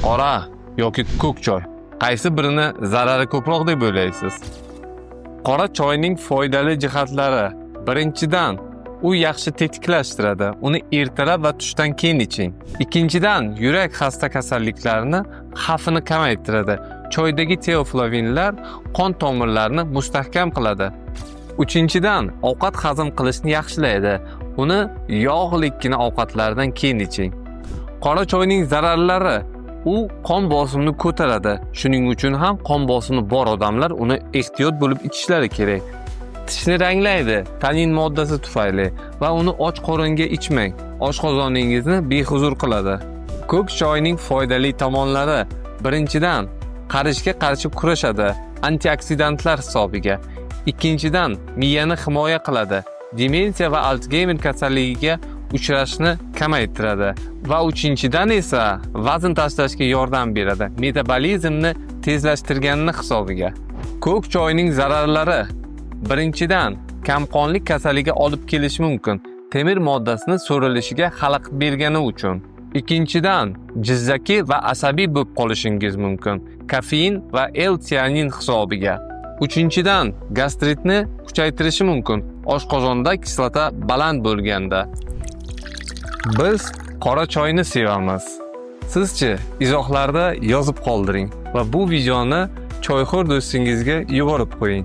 Qora yoki ko'k choy. Qaysi birini zarari ko'proq deb o'ylaysiz? Qora choyning foydali jihatlari. Birinchidan, u yaxshi tetiklashtiradi. Uni ertalab va tushdan keyin iching. Ikkinchidan, yurak xasta kasalliklarini xavfini kamaytiradi. Choydagi teoflavinlar qon tomirlarini mustahkam qiladi. Uchinchidan, ovqat hazm qilishni yaxshilaydi. Uni yog'likkina ovqatlardan keyin iching. Qora choyning zararlari: u qon bosimini ko'taradi. Shuning uchun ham qon bosimi bor odamlar uni ehtiyot bo'lib ichishlari kerak. Tishni ranglaydi, tanin moddasi tufayli va uni och qoringa ichmang. Oshqozoningizni behuzur qiladi. Ko'k choyning foydali tomonlari: birinchidan, qarishga qarshi kurashadi, antioksidantlar hisobiga. Ikkinchidan, miyani himoya qiladi, demensiya va Alzheimer kasalligiga uchrashni kamaytiradi va uchinchidan esa vazn tashlashga yordam beradi, metabolizmni tezlashtirganini hisobiga. Ko'k choyning zararlari: birinchidan, kamqonlik kasaliga olib kelishi mumkin, temir moddasini so'rilishiga xalaqit bergani uchun. Ikkinchidan, jizzaki va asabiy bo'lib qolishingiz mumkin, kofein va L-tianin hisobiga. Uchinchidan, gastritni kuchaytirishi mumkin, oshqozonda kislota baland bo'lganda. Biz qora choyni sevamiz. Sizchi, izohlarda yozib qoldiring va bu videoni choyxo'r do'stingizga yuborib qo'ying.